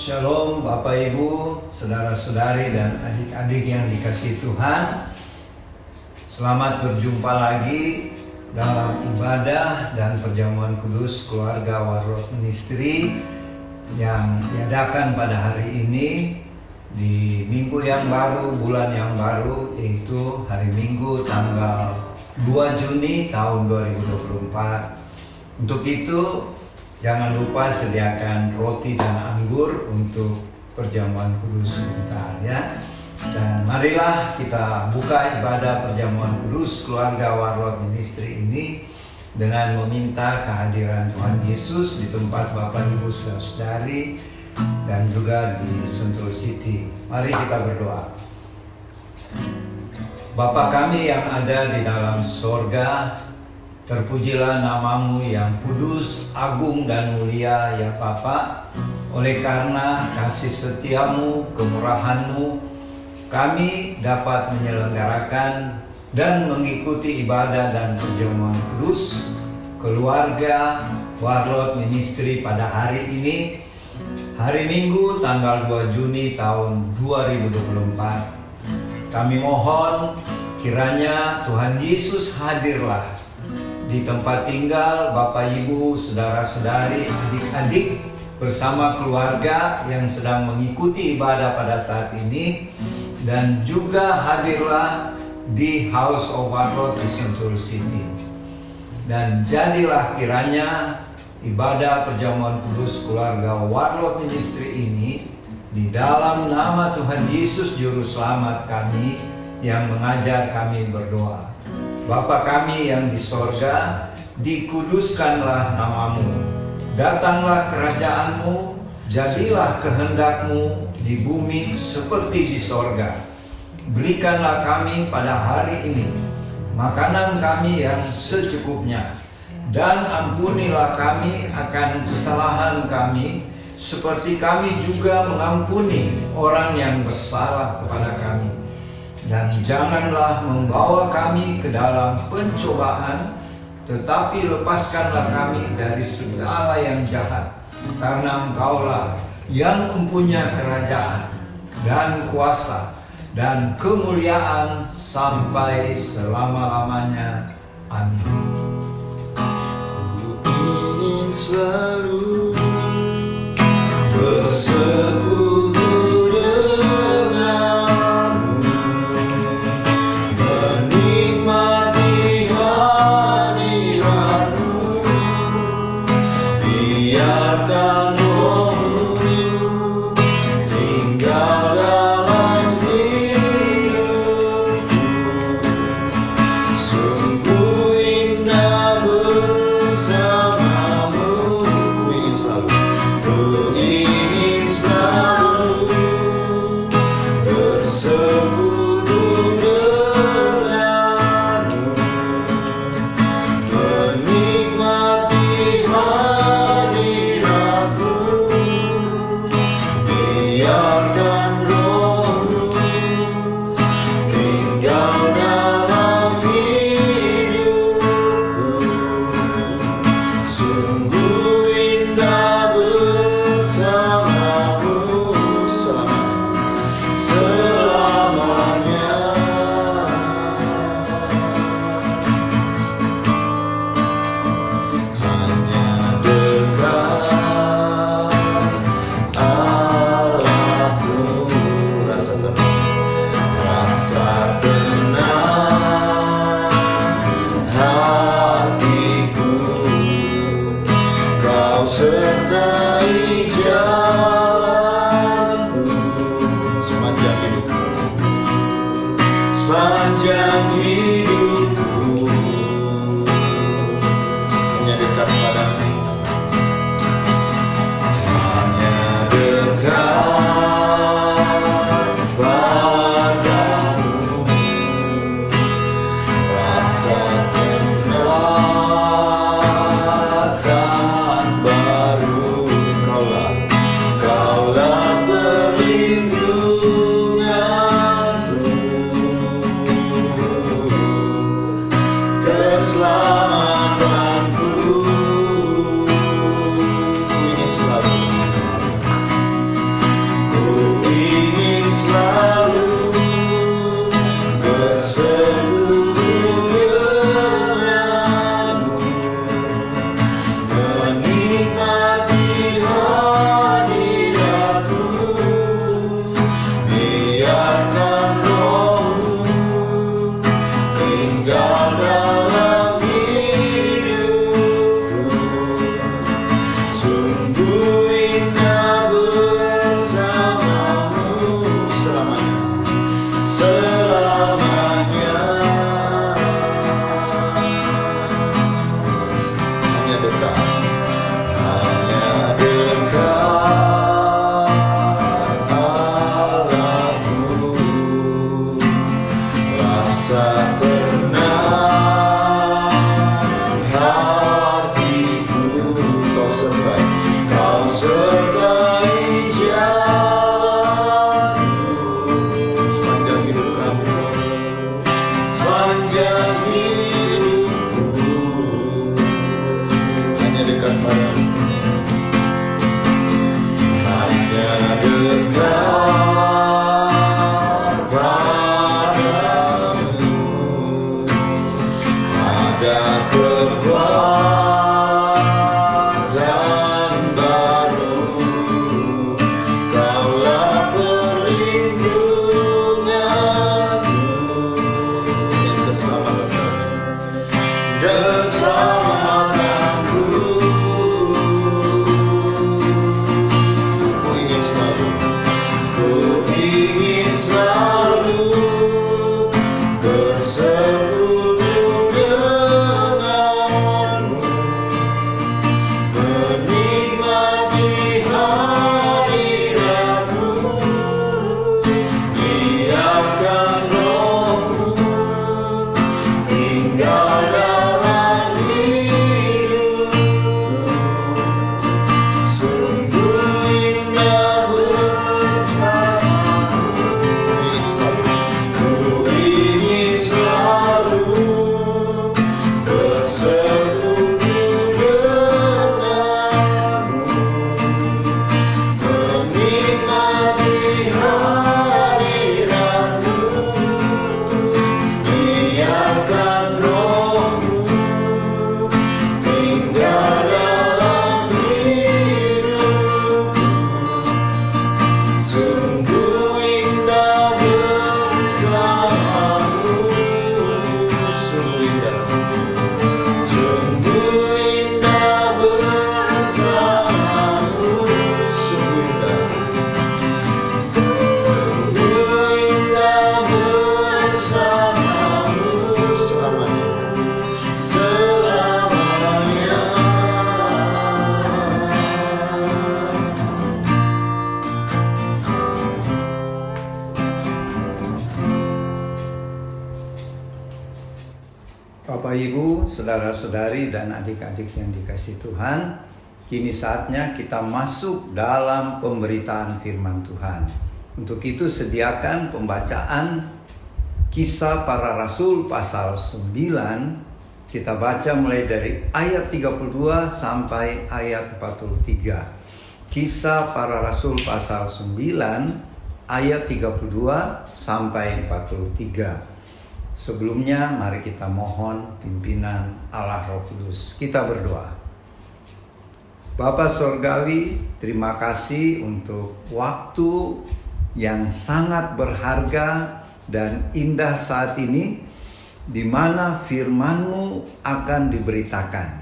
Shalom Bapak Ibu, saudara-saudari dan adik-adik yang dikasihi Tuhan. Selamat berjumpa lagi dalam ibadah dan perjamuan kudus keluarga Warlord Ministry yang diadakan pada hari ini di minggu yang baru, bulan yang baru, yaitu hari Minggu tanggal 2 Juni tahun 2024. Untuk itu jangan lupa sediakan roti dan anggur untuk perjamuan kudus sebentar ya. Dan marilah kita buka ibadah perjamuan kudus keluarga Warlord Ministry ini dengan meminta kehadiran Tuhan Yesus di tempat Bapak Ibu saudara-saudari dan juga di Sentul City. Mari kita berdoa. Bapa kami yang ada di dalam sorga, terpujilah namamu yang kudus, agung dan mulia ya Bapa. Oleh karena kasih setiamu, kemurahanmu, kami dapat menyelenggarakan dan mengikuti ibadah dan perjamuan kudus keluarga Warlord Ministry pada hari ini, hari Minggu tanggal 2 Juni tahun 2024. Kami mohon kiranya Tuhan Yesus hadirlah di tempat tinggal Bapak Ibu, saudara-saudari, adik-adik bersama keluarga yang sedang mengikuti ibadah pada saat ini, dan juga hadirlah di House of Warlord di Sentul City. Dan jadilah kiranya ibadah perjamuan kudus keluarga Warlord Ministry ini di dalam nama Tuhan Yesus Juru Selamat kami yang mengajar kami berdoa. Bapa kami yang di sorga, dikuduskanlah namamu, datanglah kerajaanmu, jadilah kehendakmu di bumi seperti di sorga. Berikanlah kami pada hari ini makanan kami yang secukupnya, dan ampunilah kami akan kesalahan kami, seperti kami juga mengampuni orang yang bersalah kepada kami. Dan janganlah membawa kami ke dalam pencobaan, tetapi lepaskanlah kami dari segala yang jahat. Karena Engkaulah yang mempunyai kerajaan dan kuasa dan kemuliaan sampai selama-lamanya. Amin. Ku ingin selalu bersekutu Selalu Bapak Ibu, saudara-saudari dan adik-adik yang dikasihi Tuhan, kini saatnya kita masuk dalam pemberitaan firman Tuhan. Untuk itu sediakan pembacaan Kisah Para Rasul pasal 9. Kita baca mulai dari ayat 32 sampai ayat 43. Kisah Para Rasul pasal 9 ayat 32 sampai 43. Sebelumnya mari kita mohon pimpinan Allah Roh Kudus. Kita berdoa. Bapa Sorgawi, terima kasih untuk waktu yang sangat berharga dan indah saat ini, di mana firman-Mu akan diberitakan.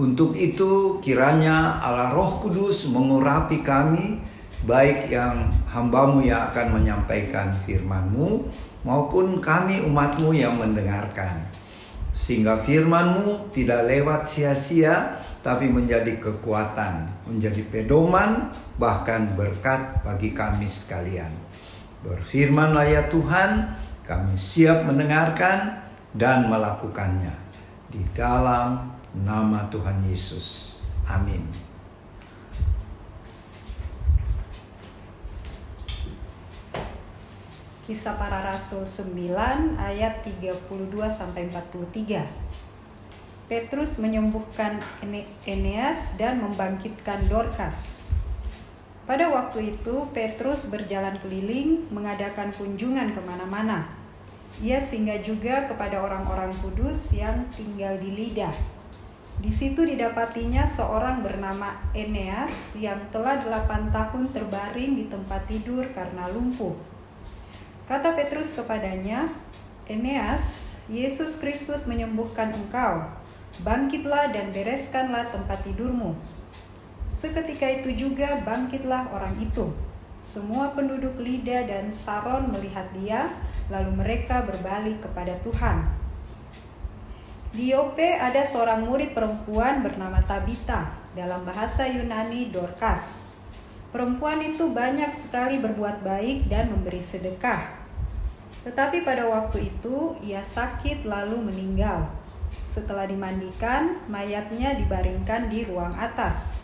Untuk itu kiranya Allah Roh Kudus mengurapi kami, baik yang hamba-Mu yang akan menyampaikan firman-Mu, maupun kami umat-Mu yang mendengarkan. Sehingga firman-Mu tidak lewat sia-sia, tapi menjadi kekuatan, menjadi pedoman, bahkan berkat bagi kami sekalian. Berfirman-Lah ya Tuhan, kami siap mendengarkan dan melakukannya. Di dalam nama Tuhan Yesus. Amin. Kisah Para Rasul 9 ayat 32-43. Petrus menyembuhkan Eneas dan membangkitkan Dorkas. Pada waktu itu Petrus berjalan keliling mengadakan kunjungan kemana-mana. Ia singgah juga kepada orang-orang kudus yang tinggal di Lida. Di situ didapatinya seorang bernama Eneas yang telah 8 tahun terbaring di tempat tidur karena lumpuh. Kata Petrus kepadanya, "Eneas, Yesus Kristus menyembuhkan engkau. Bangkitlah dan bereskanlah tempat tidurmu." Seketika itu juga bangkitlah orang itu. Semua penduduk Lida dan Saron melihat dia, lalu mereka berbalik kepada Tuhan. Di Yope ada seorang murid perempuan bernama Tabita, dalam bahasa Yunani Dorkas. Perempuan itu banyak sekali berbuat baik dan memberi sedekah. Tetapi pada waktu itu ia sakit lalu meninggal. Setelah dimandikan, mayatnya dibaringkan di ruang atas.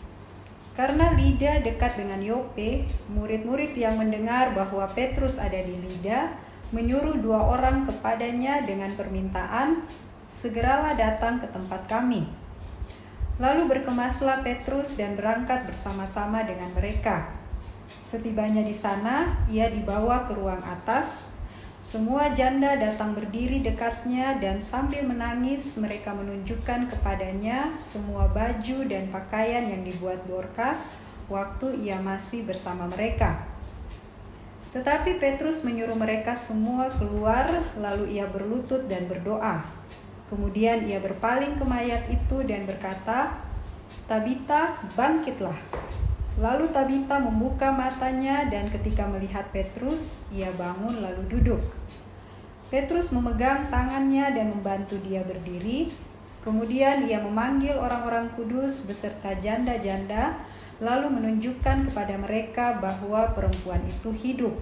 Karena Lida dekat dengan Yope, murid-murid yang mendengar bahwa Petrus ada di Lida menyuruh 2 orang kepadanya dengan permintaan, "Segeralah datang ke tempat kami." Lalu berkemaslah Petrus dan berangkat bersama-sama dengan mereka. Setibanya di sana, ia dibawa ke ruang atas. Semua janda datang berdiri dekatnya dan sambil menangis mereka menunjukkan kepadanya semua baju dan pakaian yang dibuat Dorkas waktu ia masih bersama mereka. Tetapi Petrus menyuruh mereka semua keluar, lalu ia berlutut dan berdoa. Kemudian ia berpaling ke mayat itu dan berkata, "Tabita, bangkitlah." Lalu Tabita membuka matanya dan ketika melihat Petrus, ia bangun lalu duduk. Petrus memegang tangannya dan membantu dia berdiri. Kemudian ia memanggil orang-orang kudus beserta janda-janda, lalu menunjukkan kepada mereka bahwa perempuan itu hidup.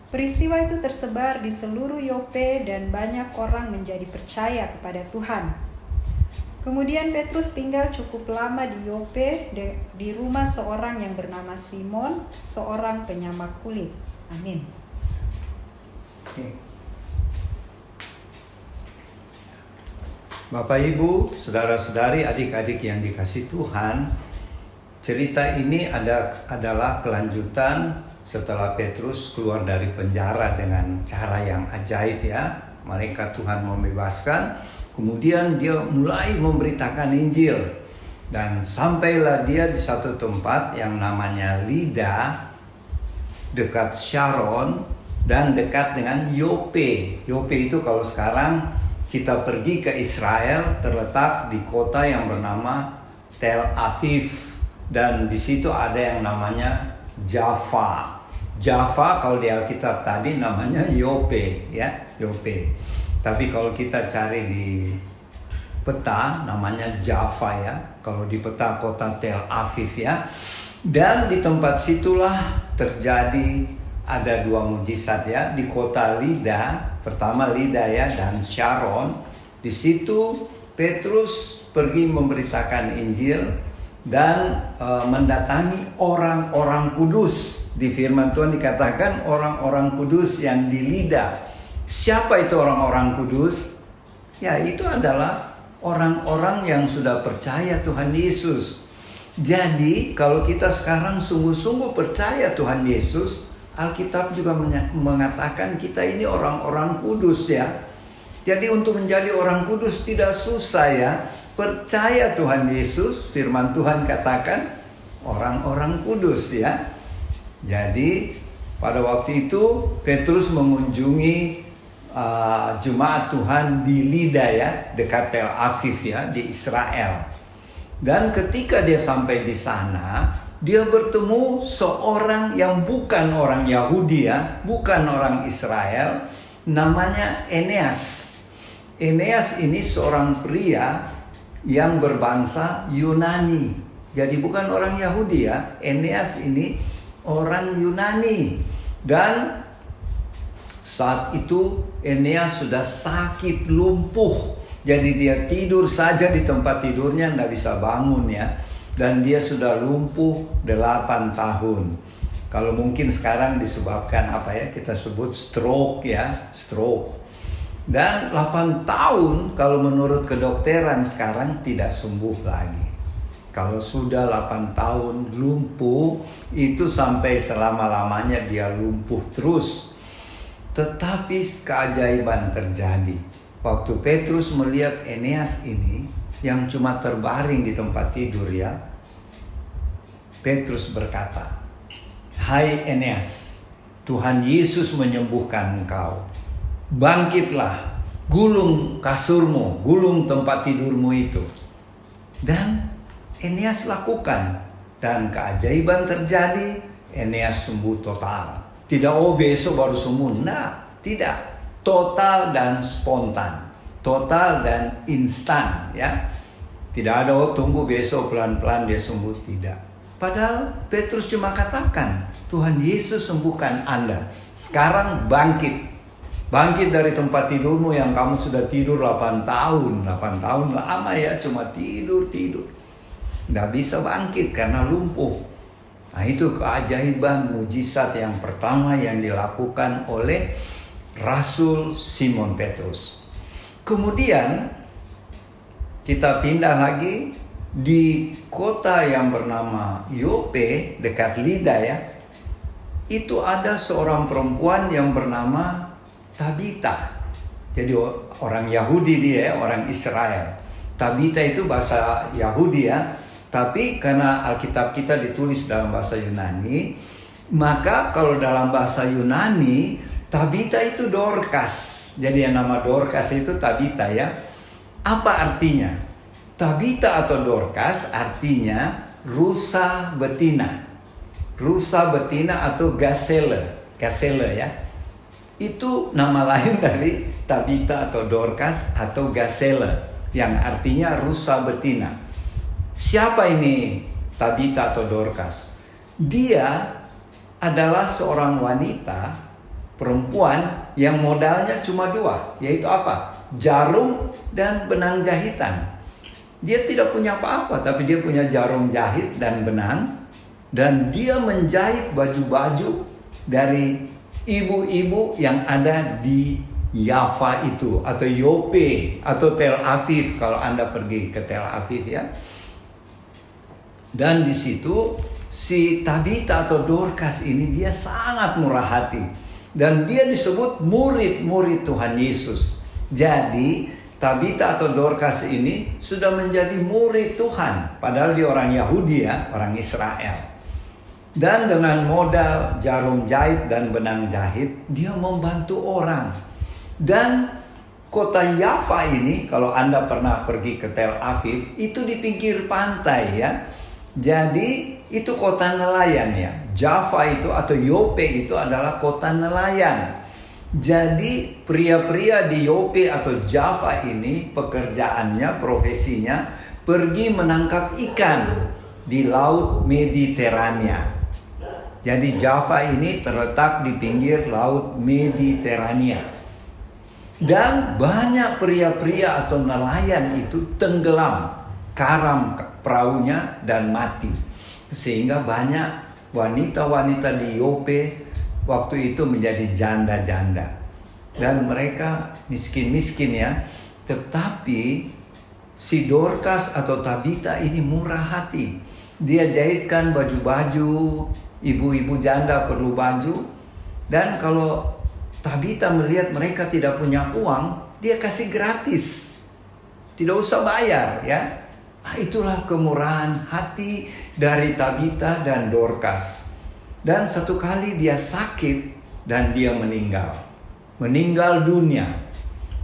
Peristiwa itu tersebar di seluruh Yope dan banyak orang menjadi percaya kepada Tuhan. Kemudian Petrus tinggal cukup lama di Yope di rumah seorang yang bernama Simon, seorang penyamak kulit. Amin. Bapak Ibu, saudara-saudari, adik-adik yang dikasihi Tuhan, cerita ini adalah kelanjutan setelah Petrus keluar dari penjara dengan cara yang ajaib ya. Malaikat Tuhan membebaskan. Kemudian dia mulai memberitakan Injil dan sampailah dia di satu tempat yang namanya Lida, dekat Sharon dan dekat dengan Yope. Yope itu kalau sekarang kita pergi ke Israel terletak di kota yang bernama Tel Aviv dan di situ ada yang namanya Jaffa. Jaffa kalau di Alkitab tadi namanya Yope ya, Yope. Tapi kalau kita cari di peta namanya Jaffa ya. Kalau di peta kota Tel Aviv ya. Dan di tempat situlah terjadi ada 2 mujizat ya. Di kota Lida, pertama Lida ya dan Sharon. Di situ Petrus pergi memberitakan Injil dan mendatangi orang-orang kudus. Di firman Tuhan dikatakan orang-orang kudus yang di Lida. Siapa itu orang-orang kudus? Ya, itu adalah orang-orang yang sudah percaya Tuhan Yesus. Jadi kalau kita sekarang sungguh-sungguh percaya Tuhan Yesus, Alkitab juga mengatakan kita ini orang-orang kudus ya. Jadi untuk menjadi orang kudus tidak susah ya. Percaya Tuhan Yesus, firman Tuhan katakan orang-orang kudus ya. Jadi pada waktu itu Petrus mengunjungi jemaat Tuhan di Lida ya, dekat Tel Aviv ya, di Israel. Dan ketika dia sampai di sana, dia bertemu seorang yang bukan orang Yahudi ya, bukan orang Israel, namanya Eneas. Eneas ini seorang pria yang berbangsa Yunani. Jadi bukan orang Yahudi ya. Eneas ini orang Yunani. Dan saat itu Eneas sudah sakit lumpuh. Jadi dia tidur saja di tempat tidurnya, tidak bisa bangun ya. Dan dia sudah lumpuh 8 tahun. Kalau mungkin sekarang disebabkan apa ya, kita sebut stroke ya, stroke. Dan 8 tahun kalau menurut kedokteran sekarang tidak sembuh lagi. Kalau sudah 8 tahun lumpuh, itu sampai selama-lamanya dia lumpuh terus. Tetapi keajaiban terjadi. Waktu Petrus melihat Eneas ini yang cuma terbaring di tempat tidur ya, Petrus berkata, "Hai Eneas, Tuhan Yesus menyembuhkan engkau. Bangkitlah, gulung kasurmu, gulung tempat tidurmu itu." Dan Eneas lakukan. Dan keajaiban terjadi, Eneas sembuh total. Tidak besok baru sembuh, nah, tidak. Total dan spontan, total dan instan ya. Tidak ada tunggu besok pelan-pelan dia sembuh, tidak. Padahal Petrus cuma katakan, Tuhan Yesus sembuhkan Anda. Sekarang bangkit. Bangkit dari tempat tidurmu yang kamu sudah tidur 8 tahun. 8 tahun lama ya, cuma tidur. Nggak bisa bangkit karena lumpuh. Nah itu keajaiban mujizat yang pertama yang dilakukan oleh Rasul Simon Petrus. Kemudian kita pindah lagi di kota yang bernama Yope dekat Lida ya. Itu ada seorang perempuan yang bernama Tabita. Jadi orang Yahudi dia, orang Israel. Tabita itu bahasa Yahudi ya. Tapi karena Alkitab kita ditulis dalam bahasa Yunani, maka kalau dalam bahasa Yunani, Tabita itu Dorcas. Jadi yang nama Dorcas itu Tabita ya. Apa artinya? Tabita atau Dorcas artinya rusa betina. Rusa betina atau gazelle. Gazelle ya. Itu nama lain dari Tabita atau Dorcas atau gazelle yang artinya rusa betina. Siapa ini Tabita atau Dorcas? Dia adalah seorang wanita perempuan yang modalnya cuma 2, yaitu apa? Jarum dan benang jahitan. Dia tidak punya apa-apa, tapi dia punya jarum jahit dan benang, dan dia menjahit baju-baju dari ibu-ibu yang ada di Yafa itu, atau Yope, atau Tel Aviv kalau Anda pergi ke Tel Aviv ya. Dan di situ si Tabita atau Dorcas ini dia sangat murah hati. Dan dia disebut murid-murid Tuhan Yesus. Jadi Tabita atau Dorcas ini sudah menjadi murid Tuhan. Padahal dia orang Yahudi ya, orang Israel. Dan dengan modal jarum jahit dan benang jahit, dia membantu orang. Dan kota Yafa ini, kalau Anda pernah pergi ke Tel Aviv, itu di pinggir pantai ya. Jadi itu kota nelayan ya. Jaffa itu atau Yope itu adalah kota nelayan. Jadi pria-pria di Yope atau Jaffa ini pekerjaannya, profesinya pergi menangkap ikan di laut Mediterania. Jadi Jaffa ini terletak di pinggir laut Mediterania. Dan banyak pria-pria atau nelayan itu tenggelam, karam perahunya dan mati. Sehingga banyak wanita-wanita di Yope waktu itu menjadi janda-janda. Dan mereka miskin-miskin ya. Tetapi si Dorcas atau Tabita ini murah hati. Dia jahitkan baju-baju, ibu-ibu janda perlu baju. Dan kalau Tabita melihat mereka tidak punya uang, dia kasih gratis. Tidak usah bayar ya. Itulah kemurahan hati dari Tabita dan Dorcas. Dan satu kali dia sakit dan dia meninggal. Meninggal dunia.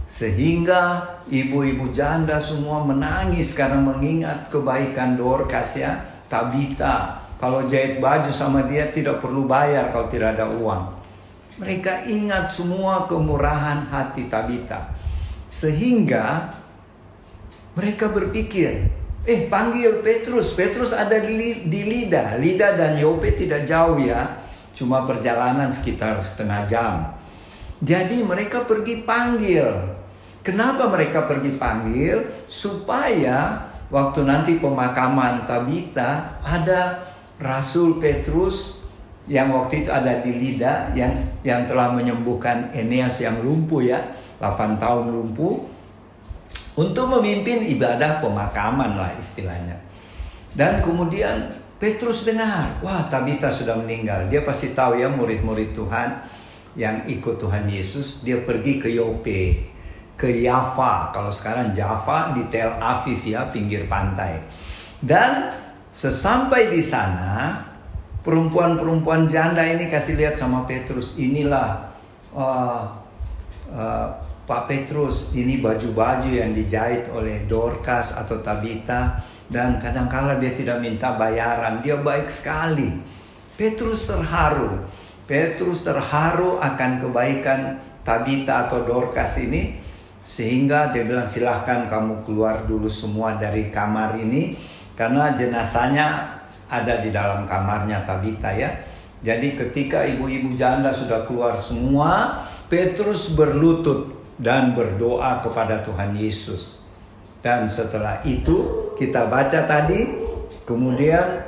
Sehingga ibu-ibu janda semua menangis karena mengingat kebaikan Dorcas ya. Tabita, kalau jahit baju sama dia tidak perlu bayar kalau tidak ada uang. Mereka ingat semua kemurahan hati Tabita. Sehingga mereka berpikir, panggil Petrus. Petrus ada di Lida. Lida dan Yope tidak jauh ya. Cuma perjalanan sekitar setengah jam. Jadi mereka pergi panggil. Kenapa mereka pergi panggil? Supaya waktu nanti pemakaman Tabita ada Rasul Petrus yang waktu itu ada di Lida yang telah menyembuhkan Eneas yang lumpuh ya, 8 tahun lumpuh, untuk memimpin ibadah pemakaman lah istilahnya. Dan kemudian Petrus dengar, wah Tabita sudah meninggal. Dia pasti tahu ya murid-murid Tuhan yang ikut Tuhan Yesus. Dia pergi ke Yope, ke Yafa, kalau sekarang Java, di Tel Aviv ya, pinggir pantai. Dan sesampai di sana, perempuan-perempuan janda ini kasih lihat sama Petrus, inilah Pak Petrus, ini baju-baju yang dijahit oleh Dorcas atau Tabita, dan kadang-kala dia tidak minta bayaran, dia baik sekali. Petrus terharu akan kebaikan Tabita atau Dorcas ini, sehingga dia bilang silahkan kamu keluar dulu semua dari kamar ini, karena jenazahnya ada di dalam kamarnya Tabita ya. Jadi ketika ibu-ibu janda sudah keluar semua, Petrus berlutut dan berdoa kepada Tuhan Yesus. Dan setelah itu kita baca tadi, kemudian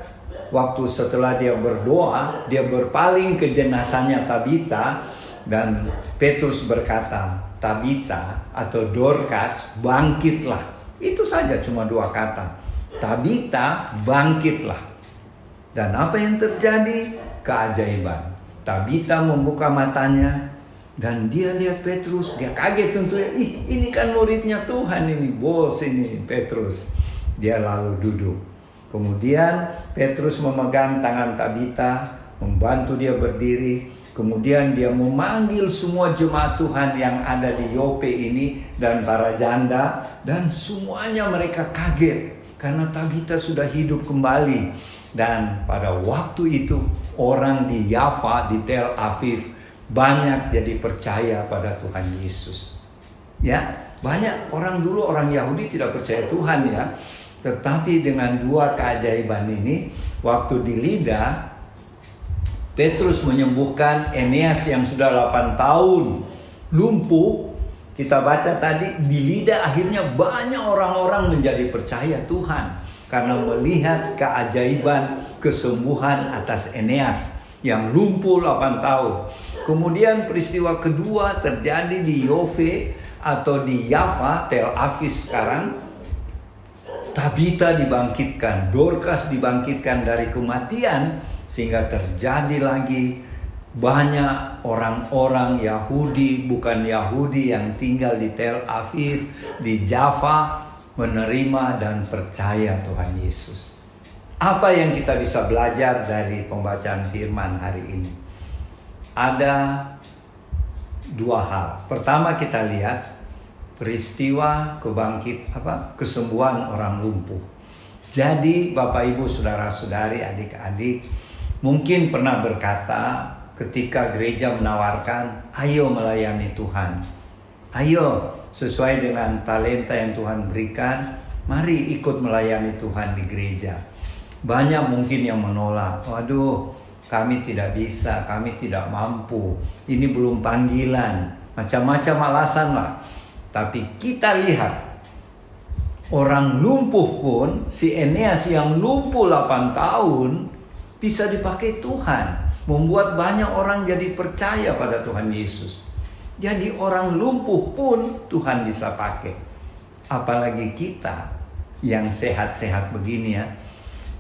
waktu setelah dia berdoa, dia berpaling ke jenazahnya Tabita, dan Petrus berkata, Tabita atau Dorcas, bangkitlah. Itu saja, cuma 2 kata. Tabita, bangkitlah. Dan apa yang terjadi? Keajaiban. Tabita membuka matanya dan dia lihat Petrus. Dia kaget tentunya. Ini kan muridnya Tuhan ini, bos ini Petrus. Dia lalu duduk. Kemudian Petrus memegang tangan Tabita, membantu dia berdiri. Kemudian dia memanggil semua jemaat Tuhan yang ada di Yope ini dan para janda. Dan semuanya mereka kaget karena Tabita sudah hidup kembali. Dan pada waktu itu orang di Yafa, di Tel Aviv banyak jadi percaya pada Tuhan Yesus. Ya, banyak orang dulu orang Yahudi tidak percaya Tuhan ya. Tetapi dengan 2 keajaiban ini, waktu di Lida Petrus menyembuhkan Eneas yang sudah 8 tahun lumpuh. Kita baca tadi di Lida akhirnya banyak orang-orang menjadi percaya Tuhan karena melihat keajaiban kesembuhan atas Eneas yang lumpuh 8 tahun. Kemudian peristiwa kedua terjadi di Yope atau di Yafa, Tel Aviv sekarang. Tabita dibangkitkan, Dorcas dibangkitkan dari kematian, sehingga terjadi lagi banyak orang-orang Yahudi bukan Yahudi yang tinggal di Tel Aviv, di Java, menerima dan percaya Tuhan Yesus. Apa yang kita bisa belajar dari pembacaan firman hari ini? Ada 2 hal. Pertama, kita lihat peristiwa kesembuhan orang lumpuh. Jadi Bapak Ibu saudara-saudari, adik-adik, mungkin pernah berkata ketika gereja menawarkan, ayo melayani Tuhan. Ayo sesuai dengan talenta yang Tuhan berikan, mari ikut melayani Tuhan di gereja. Banyak mungkin yang menolak, waduh kami tidak bisa, kami tidak mampu, ini belum panggilan. macam-macam alasan lah. Tapi kita lihat orang lumpuh pun, si Eneas yang lumpuh 8 tahun bisa dipakai Tuhan, membuat banyak orang jadi percaya pada Tuhan Yesus. Jadi orang lumpuh pun Tuhan bisa pakai. Apalagi kita yang sehat-sehat begini ya.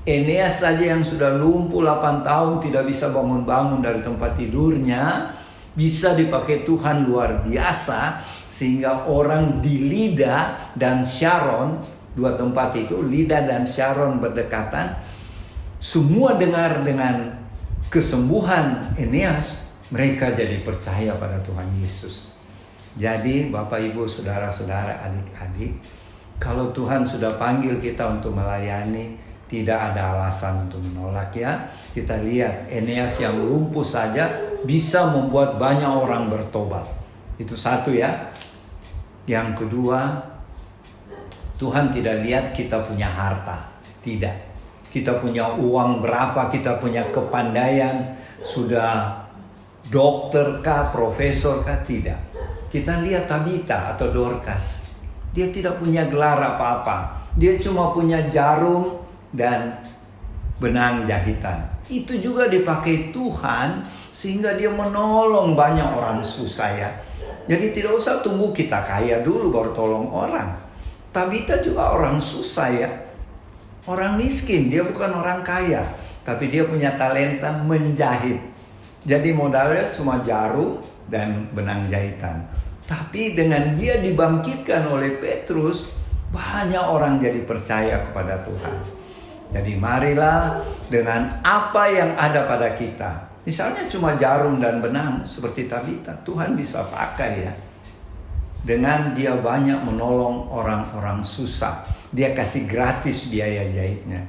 Eneas saja yang sudah lumpuh 8 tahun tidak bisa bangun-bangun dari tempat tidurnya, bisa dipakai Tuhan luar biasa, sehingga orang di Lida dan Sharon, dua tempat itu, Lida dan Sharon berdekatan, semua dengar dengan kesembuhan Eneas, mereka jadi percaya pada Tuhan Yesus. Jadi Bapak Ibu, Saudara-saudara, adik-adik, kalau Tuhan sudah panggil kita untuk melayani, tidak ada alasan untuk menolak ya. Kita lihat Eneas yang lumpuh saja bisa membuat banyak orang bertobat. Itu satu ya. Yang kedua, Tuhan tidak lihat kita punya harta. Tidak. Kita punya uang berapa, kita punya kepandaian, sudah dokter kah, profesor kah, tidak. Kita lihat Tabita atau Dorcas. Dia tidak punya gelar apa-apa. Dia cuma punya jarum dan benang jahitan. Itu juga dipakai Tuhan sehingga dia menolong banyak orang susah ya. Jadi tidak usah tunggu kita kaya dulu baru tolong orang. Tabita juga orang susah ya. Orang miskin, dia bukan orang kaya, tapi dia punya talenta menjahit. Jadi modalnya cuma jarum dan benang jahitan. Tapi dengan dia dibangkitkan oleh Petrus, banyak orang jadi percaya kepada Tuhan. Jadi marilah dengan apa yang ada pada kita. Misalnya cuma jarum dan benang seperti Tabita, Tuhan bisa pakai ya. Dengan dia banyak menolong orang-orang susah. Dia kasih gratis biaya jahitnya.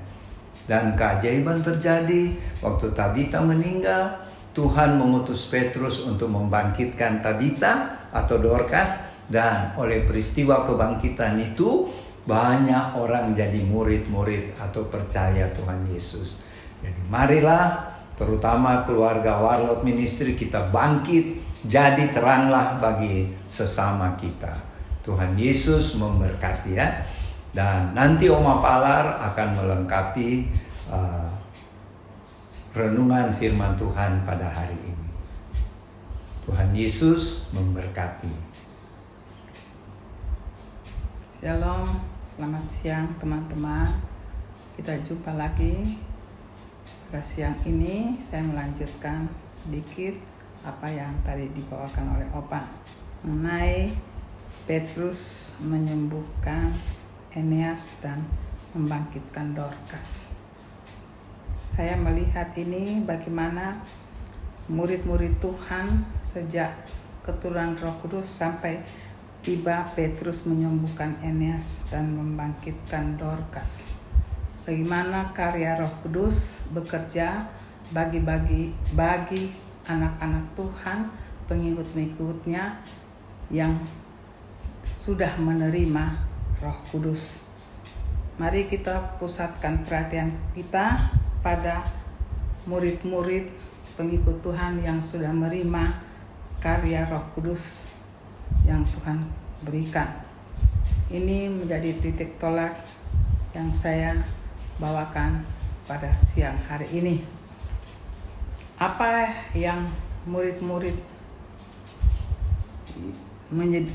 Dan keajaiban terjadi waktu Tabita meninggal. Tuhan mengutus Petrus untuk membangkitkan Tabita atau Dorcas. Dan oleh peristiwa kebangkitan itu, banyak orang jadi murid-murid atau percaya Tuhan Yesus. Jadi marilah, terutama keluarga Warlot Ministry, kita bangkit, jadi teranglah bagi sesama kita. Tuhan Yesus memberkati ya. Dan nanti Oma Palar akan melengkapi renungan firman Tuhan pada hari ini. Tuhan Yesus memberkati. Shalom, selamat siang teman-teman. Kita jumpa lagi. Pada siang ini saya melanjutkan sedikit apa yang tadi dibawakan oleh Opa mengenai Petrus menyembuhkan Eneas dan membangkitkan Dorcas. Saya melihat ini bagaimana murid-murid Tuhan sejak keturunan Roh Kudus sampai tiba Petrus menyembuhkan Eneas dan membangkitkan Dorcas. Bagaimana karya Roh Kudus bekerja bagi anak-anak Tuhan, pengikut-pengikutnya yang sudah menerima Roh Kudus. Mari kita pusatkan perhatian kita pada murid-murid pengikut Tuhan yang sudah menerima karya Roh Kudus yang Tuhan berikan. Ini menjadi titik tolak yang saya bawakan pada siang hari ini. Apa yang murid-murid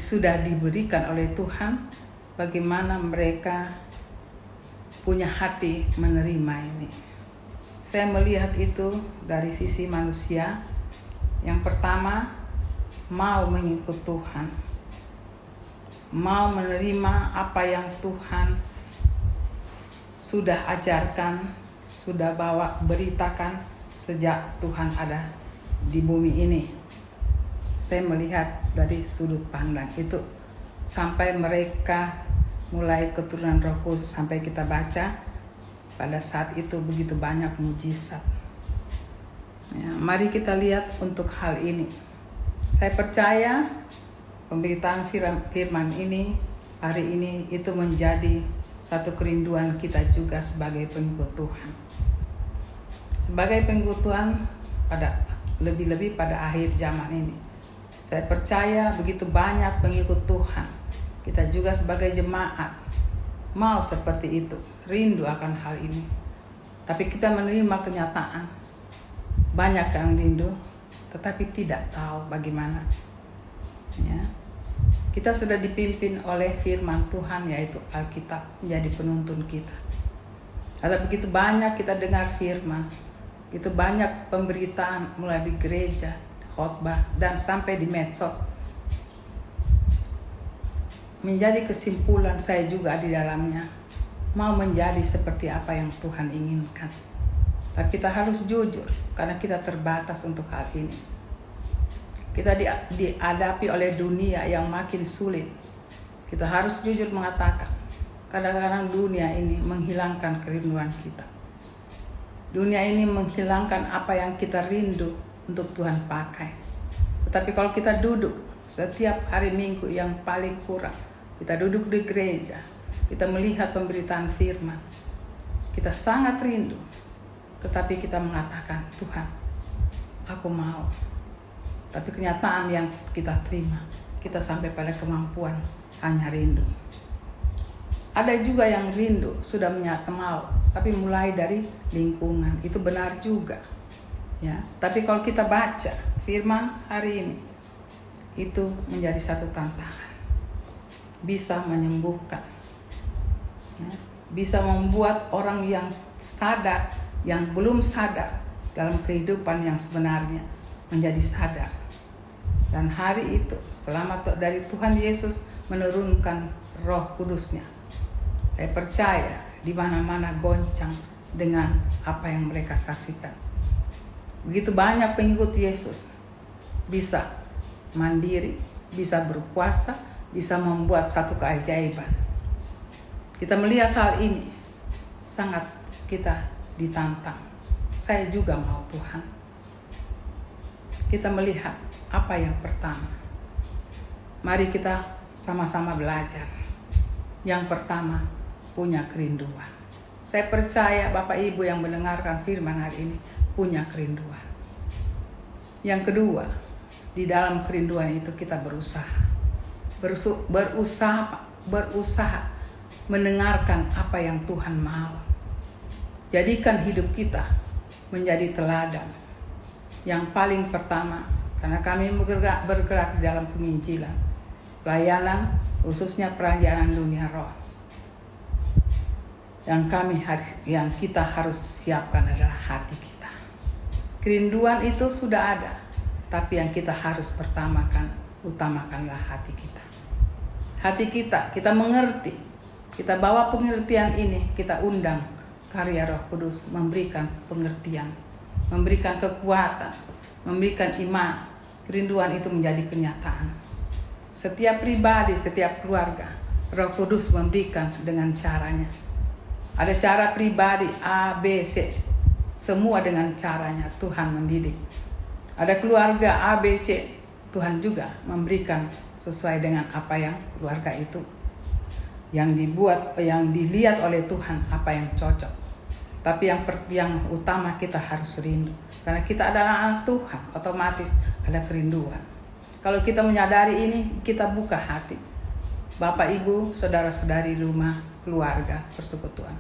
sudah diberikan oleh Tuhan, bagaimana mereka punya hati menerima ini. Saya melihat itu dari sisi manusia. Yang pertama, mau mengikut Tuhan, mau menerima apa yang Tuhan sudah ajarkan, sudah beritakan sejak Tuhan ada di bumi ini. Saya melihat dari sudut pandang itu, sampai mereka mulai keturunan Roh Kudus, sampai kita baca pada saat itu begitu banyak mujizat. Ya, mari kita lihat untuk hal ini. Saya percaya pemberitaan firman ini hari ini itu menjadi satu kerinduan kita juga sebagai pengikut Tuhan. Sebagai pengikut Tuhan pada lebih-lebih pada akhir zaman ini. Saya percaya begitu banyak pengikut Tuhan, kita juga sebagai jemaat mau seperti itu, rindu akan hal ini. Tapi kita menerima kenyataan, banyak yang rindu, tetapi tidak tahu bagaimana. Ya. Kita sudah dipimpin oleh firman Tuhan, yaitu Alkitab, menjadi penuntun kita. Ada begitu banyak kita dengar firman, begitu banyak pemberitaan mulai di gereja, khotbah, dan sampai di medsos. Menjadi kesimpulan saya juga di dalamnya, mau menjadi seperti apa yang Tuhan inginkan. Tapi kita harus jujur, karena kita terbatas untuk hal ini. Kita dihadapi oleh dunia yang makin sulit. Kita harus jujur mengatakan, kadang-kadang dunia ini menghilangkan kerinduan kita. Dunia ini menghilangkan apa yang kita rindu untuk Tuhan pakai. Tetapi kalau kita duduk setiap hari Minggu yang paling kurang, kita duduk di gereja, kita melihat pemberitaan firman, kita sangat rindu. Tetapi kita mengatakan, Tuhan, aku mau. Tapi kenyataan yang kita terima, kita sampai pada kemampuan hanya rindu. Ada juga yang rindu, sudah menyata mau, tapi mulai dari lingkungan, itu benar juga. Ya, tapi kalau kita baca firman hari ini, itu menjadi satu tantangan. Bisa menyembuhkan, ya, bisa membuat orang yang sadar, yang belum sadar dalam kehidupan yang sebenarnya menjadi sadar. Dan hari itu, selamat dari Tuhan Yesus menurunkan Roh Kudus-Nya. Saya percaya di mana-mana goncang dengan apa yang mereka saksikan. Begitu banyak pengikut Yesus bisa mandiri, bisa berpuasa, bisa membuat satu keajaiban. Kita melihat hal ini, sangat kita ditantang. Saya juga mau Tuhan. Kita melihat apa yang pertama. Mari kita sama-sama belajar. Yang pertama, punya kerinduan. Saya percaya Bapak Ibu yang mendengarkan firman hari ini punya kerinduan. Yang kedua, di dalam kerinduan itu kita berusaha. Berusaha mendengarkan apa yang Tuhan mau. Jadikan hidup kita menjadi teladan. Yang paling pertama, karena kami bergerak di dalam penginjilan, pelayanan, khususnya perjalanan dunia roh. Yang kita harus siapkan adalah hati kita. Kerinduan itu sudah ada, tapi yang kita harus utamakanlah hati kita. Hati kita mengerti, kita bawa pengertian ini, kita undang karya Roh Kudus memberikan pengertian, memberikan kekuatan, memberikan iman. Kerinduan itu menjadi kenyataan. Setiap pribadi, setiap keluarga, Roh Kudus memberikan dengan caranya. Ada cara pribadi A, B, C. Semua dengan caranya Tuhan mendidik. Ada keluarga A, B, C. Tuhan juga memberikan sesuai dengan apa yang keluarga itu yang dibuat, yang dilihat oleh Tuhan, apa yang cocok. Tapi yang utama kita harus rindu. Karena kita adalah anak Tuhan, otomatis ada kerinduan. Kalau kita menyadari ini, kita buka hati. Bapak, Ibu, saudara-saudari rumah, keluarga, persekutuan.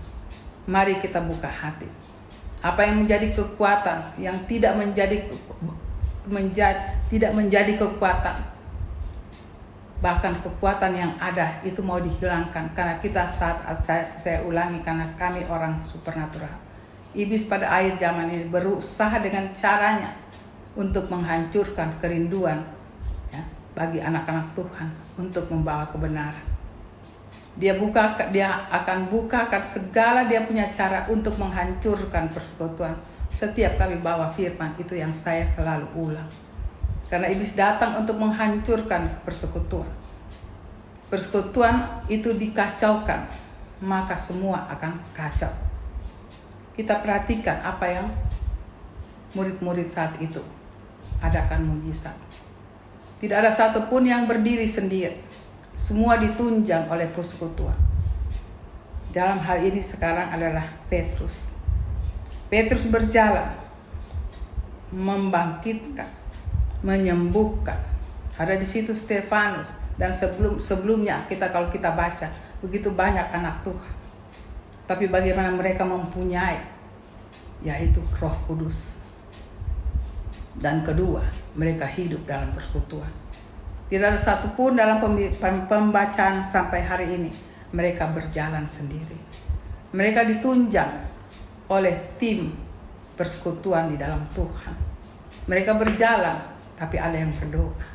Mari kita buka hati. Apa yang menjadi kekuatan, yang tidak menjadi kekuatan. Bahkan kekuatan yang ada itu mau dihilangkan. Karena kita saya ulangi, karena kami orang supernatural. Iblis pada akhir zaman ini berusaha dengan caranya untuk menghancurkan kerinduan, ya, bagi anak-anak Tuhan untuk membawa kebenaran. Dia akan bukakan segala dia punya cara untuk menghancurkan persekutuan. Setiap kami bawa firman, itu yang saya selalu ulang. Karena iblis datang untuk menghancurkan persekutuan. Persekutuan itu dikacaukan, maka semua akan kacau. Kita perhatikan apa yang murid-murid saat itu adakan mujizat. Tidak ada satupun yang berdiri sendiri. Semua ditunjang oleh persekutuan. Dalam hal ini sekarang adalah Petrus. Petrus berjalan, membangkitkan, menyembuhkan, Ada di situ Stefanus, dan sebelumnya kalau kita baca begitu banyak anak Tuhan. Tapi bagaimana mereka mempunyai yaitu Roh Kudus. Dan kedua, mereka hidup dalam persekutuan. Tidak ada satupun dalam pembacaan sampai hari ini mereka berjalan sendiri. Mereka ditunjang oleh tim persekutuan di dalam Tuhan. Mereka berjalan, tapi ada yang berdoa.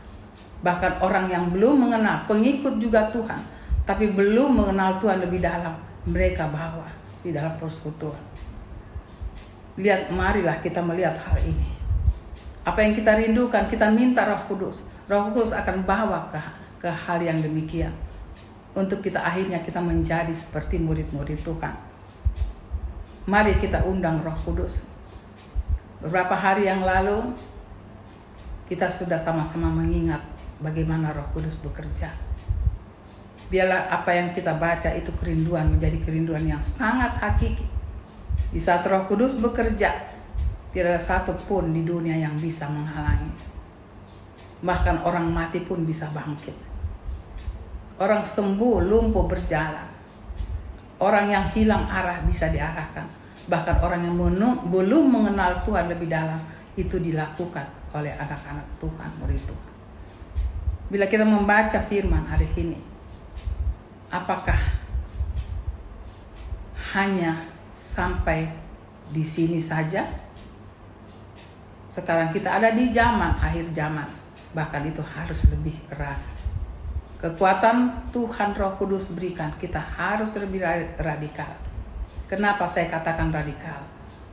Bahkan orang yang belum mengenal, pengikut juga Tuhan, tapi belum mengenal Tuhan lebih dalam, mereka bawa di dalam persekutuan. Lihat, marilah kita melihat hal ini. Apa yang kita rindukan, kita minta Roh Kudus. Roh Kudus akan bawa ke hal yang demikian. Untuk kita akhirnya kita menjadi seperti murid-murid Tuhan. Mari kita undang Roh Kudus. Beberapa hari yang lalu, kita sudah sama-sama mengingat bagaimana Roh Kudus bekerja. Biarlah apa yang kita baca itu kerinduan menjadi kerinduan yang sangat hakiki. Di saat Roh Kudus bekerja, tidak ada satu pun di dunia yang bisa menghalangi. Bahkan orang mati pun bisa bangkit. Orang sembuh, lumpuh berjalan. Orang yang hilang arah bisa diarahkan. Bahkan orang yang belum mengenal Tuhan lebih dalam, itu dilakukan oleh anak-anak Tuhan, murid Tuhan. Bila kita membaca firman hari ini, apakah hanya sampai di sini saja? Sekarang kita ada di zaman, akhir zaman. Bahkan itu harus lebih keras. Kekuatan Tuhan Roh Kudus berikan, kita harus lebih radikal. Kenapa saya katakan radikal?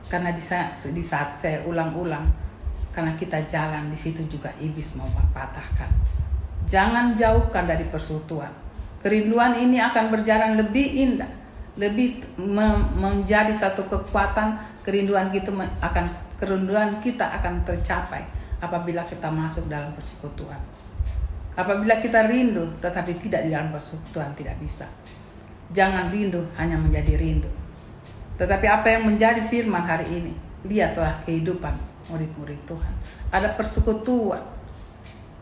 Karena di saat saya ulang-ulang, karena kita jalan di situ juga iblis mau patahkan. Jangan jauhkan dari persekutuan. Kerinduan ini akan berjalan lebih indah, lebih menjadi satu kekuatan. Kerinduan kita akan tercapai apabila kita masuk dalam persekutuan. Apabila kita rindu tetapi tidak di dalam persekutuan, tidak bisa. Jangan rindu hanya menjadi rindu. Tetapi apa yang menjadi firman hari ini, lihatlah kehidupan murid-murid Tuhan. Ada persekutuan.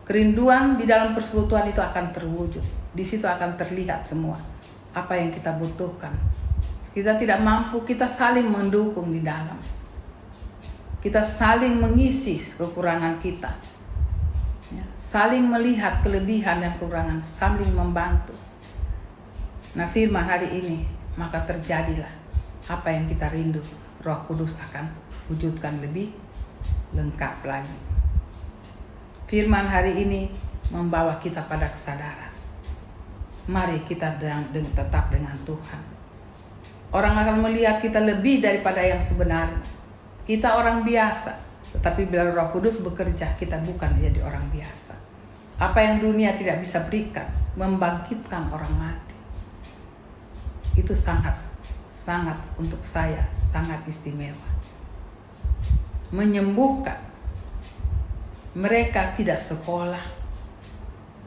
Kerinduan di dalam persekutuan itu akan terwujud. Di situ akan terlihat semua apa yang kita butuhkan. Kita tidak mampu, kita saling mendukung di dalam. Kita saling mengisi kekurangan kita. Ya, saling melihat kelebihan dan kekurangan, saling membantu. Nah, firman hari ini, maka terjadilah apa yang kita rindu. Roh Kudus akan wujudkan lebih lengkap lagi. Firman hari ini membawa kita pada kesadaran. Mari kita tetap dengan Tuhan. Orang akan melihat kita lebih daripada yang sebenarnya. Kita orang biasa, tetapi bila Roh Kudus bekerja, kita bukan jadi orang biasa. Apa yang dunia tidak bisa berikan, membangkitkan orang mati. Itu sangat untuk saya, sangat istimewa. Menyembuhkan. Mereka tidak sekolah.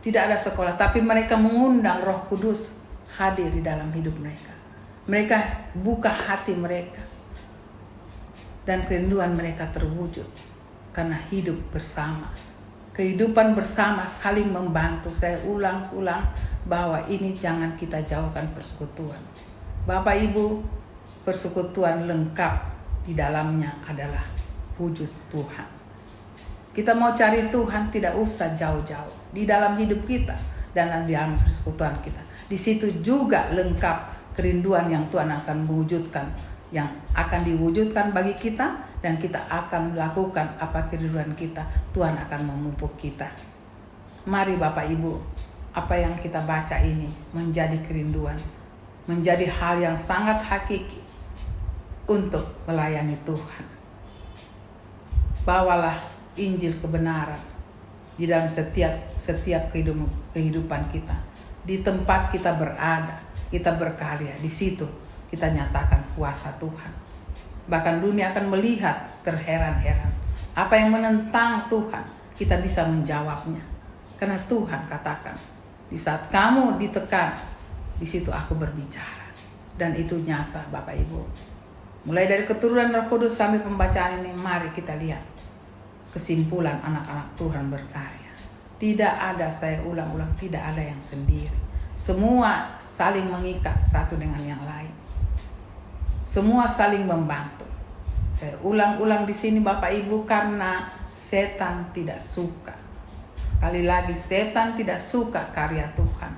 Tidak ada sekolah, tapi mereka mengundang Roh Kudus hadir di dalam hidup mereka. Mereka buka hati mereka. Dan kerinduan mereka terwujud karena hidup bersama. Kehidupan bersama saling membantu. Saya ulang bahwa ini jangan kita jauhkan persekutuan. Bapak Ibu, persekutuan lengkap di dalamnya adalah wujud Tuhan. Kita mau cari Tuhan tidak usah jauh-jauh. Di dalam hidup kita dan di dalam persekutuan kita. Di situ juga lengkap kerinduan yang Tuhan akan mewujudkan, yang akan diwujudkan bagi kita, dan kita akan melakukan apa kerinduan kita. Tuhan akan memupuk kita. Mari Bapak Ibu, apa yang kita baca ini menjadi kerinduan, menjadi hal yang sangat hakiki untuk melayani Tuhan. Bawalah Injil kebenaran di dalam setiap kehidupan kita. Di tempat kita berada, kita berkarya, di situ kita nyatakan kuasa Tuhan. Bahkan dunia akan melihat terheran-heran. Apa yang menentang Tuhan, kita bisa menjawabnya. Karena Tuhan katakan, di saat kamu ditekan, di situ aku berbicara. Dan itu nyata Bapak Ibu. Mulai dari keturunan Roh Kudus sampai pembacaan ini, mari kita lihat kesimpulan anak-anak Tuhan berkarya. Tidak ada, saya ulang-ulang, tidak ada yang sendiri. Semua saling mengikat satu dengan yang lain. Semua saling membantu. Saya ulang-ulang di sini Bapak Ibu, karena setan tidak suka. Sekali lagi, setan tidak suka karya Tuhan.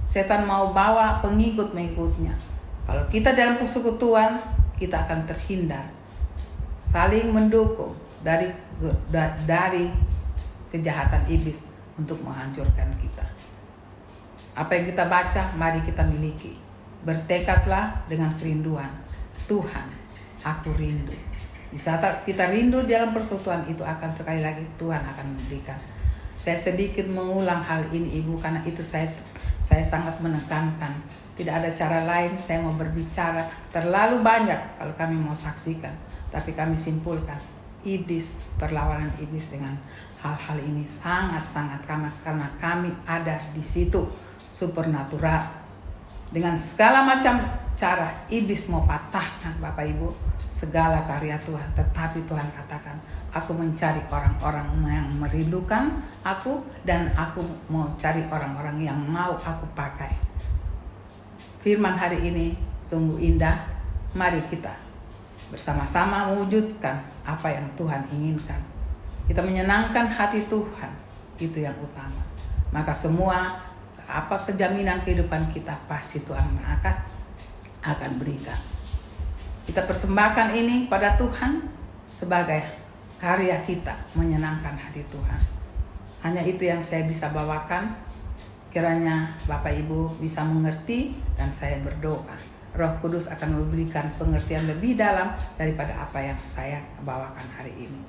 Setan mau bawa pengikut-pengikutnya. Kalau kita dalam persekutuan, kita akan terhindar. Saling mendukung dari kejahatan iblis untuk menghancurkan kita. Apa yang kita baca, mari kita miliki. Bertekadlah dengan kerinduan. Tuhan, aku rindu. Di saat kita rindu dalam persekutuan itu, akan sekali lagi Tuhan akan memberikan. Saya sedikit mengulang hal ini Ibu, karena itu saya sangat menekankan. Tidak ada cara lain, saya mau berbicara terlalu banyak kalau kami mau saksikan. Tapi kami simpulkan, iblis, perlawanan iblis dengan hal-hal ini sangat-sangat, karena kami ada di situ, supernatural. Dengan segala macam cara iblis mau patahkan Bapak Ibu segala karya Tuhan. Tetapi Tuhan katakan, aku mencari orang-orang yang merindukan aku, dan aku mau cari orang-orang yang mau aku pakai. Firman hari ini sungguh indah. Mari kita bersama-sama mewujudkan apa yang Tuhan inginkan. Kita menyenangkan hati Tuhan, itu yang utama. Maka semua kejaminan kehidupan kita pasti Tuhan akan berikan. Kita persembahkan ini pada Tuhan sebagai karya kita menyenangkan hati Tuhan. Hanya itu yang saya bisa bawakan. Kiranya Bapak Ibu bisa mengerti, dan saya berdoa Roh Kudus akan memberikan pengertian lebih dalam daripada apa yang saya bawakan hari ini.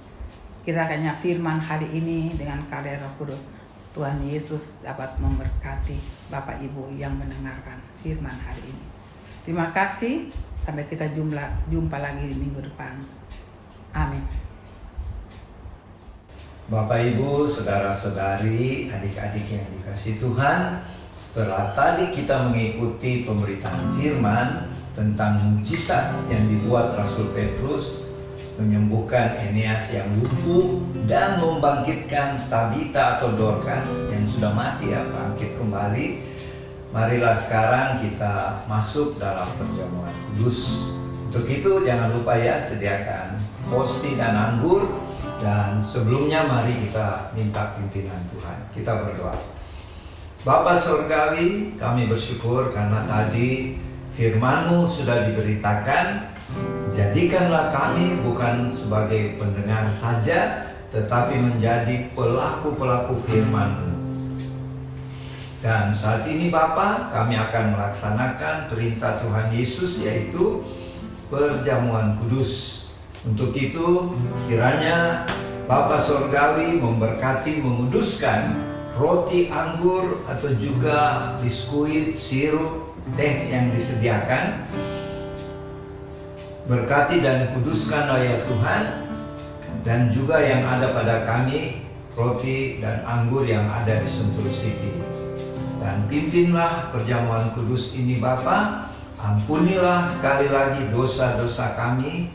Kiranya firman hari ini dengan karya Roh Kudus, Tuhan Yesus dapat memberkati Bapak Ibu yang mendengarkan firman hari ini. Terima kasih, sampai kita jumpa lagi di minggu depan. Amin. Bapak Ibu, saudara-saudari, adik-adik yang dikasihi Tuhan, setelah tadi kita mengikuti pemberitaan firman tentang mujizat yang dibuat Rasul Petrus, menyembuhkan Eneas yang lumpuh dan membangkitkan Tabita atau Dorcas yang sudah mati bangkit kembali. Marilah sekarang kita masuk dalam perjamuan kudus. Untuk itu jangan lupa sediakan hosti dan anggur. Dan sebelumnya mari kita minta pimpinan Tuhan. Kita berdoa. Bapa Surgawi, kami bersyukur karena tadi firman-Mu sudah diberitakan. Jadikanlah kami bukan sebagai pendengar saja, tetapi menjadi pelaku-pelaku firman-Mu. Dan saat ini Bapa, kami akan melaksanakan perintah Tuhan Yesus, yaitu perjamuan kudus. Untuk itu, kiranya Bapa Surgawi memberkati, menguduskan roti, anggur, atau juga biskuit, sirup, teh yang disediakan. Berkati dan kuduskanlah ya Tuhan, dan juga yang ada pada kami, roti dan anggur yang ada di Sentul City. Dan pimpinlah perjamuan kudus ini Bapa, ampunilah sekali lagi dosa-dosa kami,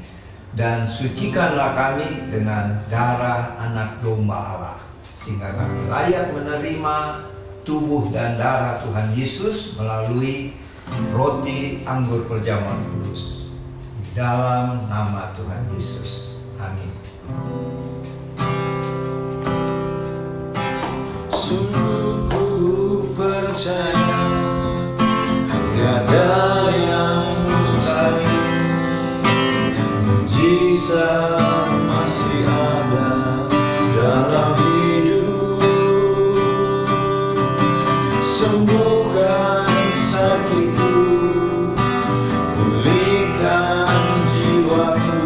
dan sucikanlah kami dengan darah anak domba Allah, sehingga kami layak menerima tubuh dan darah Tuhan Yesus melalui roti anggur perjamuan kudus. Di dalam nama Tuhan Yesus. Amin. Sungguh ku percaya tiada yang mustahil. Mujizat masih ada dalam hidupku. Sembuhkan sakitku, pulihkan jiwaku.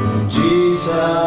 Mujizat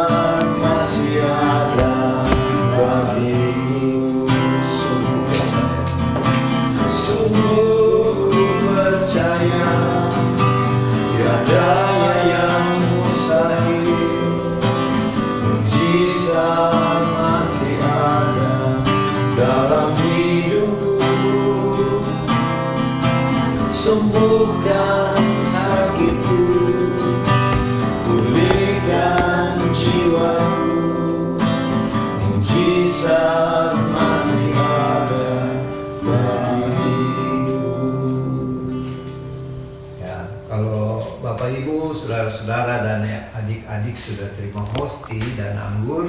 saudara dan adik-adik sudah terima hosti dan anggur.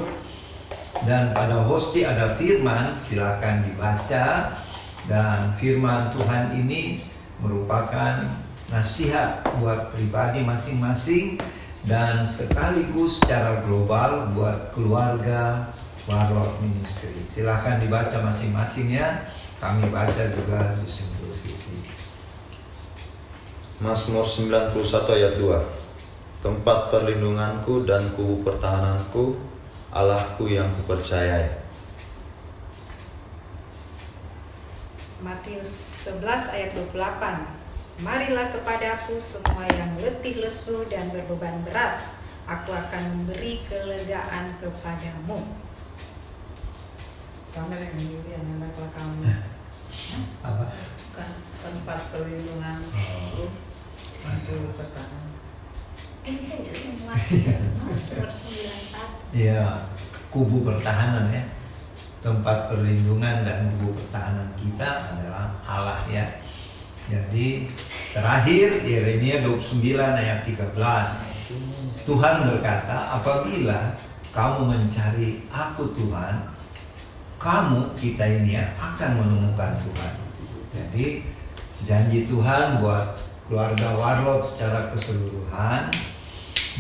Dan pada hosti ada firman, silakan dibaca. Dan firman Tuhan ini merupakan nasihat buat pribadi masing-masing dan sekaligus secara global buat keluarga Warlord Ministry. Silakan dibaca masing-masing ya. Kami baca juga di Sentul City. Mazmur 91 ayat 2. Tempat perlindunganku dan kubu pertahananku, Allahku yang kupercayai. Matius 11 ayat 28. Marilah kepadaku semua yang letih lesu dan berbeban berat, aku akan memberi kelegaan kepadamu. Sama yang ini adalah kamu. Apa? Kan tempat perlindungan itu pertahanan. Ini Mazmur 91. Ya, kubu pertahanan ya. Tempat perlindungan dan kubu pertahanan kita adalah Allah ya. Jadi terakhir Yeremia 29 ayat 13. Tuhan berkata, apabila kamu mencari aku Tuhan, kamu kita ini ya akan menemukan Tuhan. Jadi janji Tuhan buat keluarga Warlord secara keseluruhan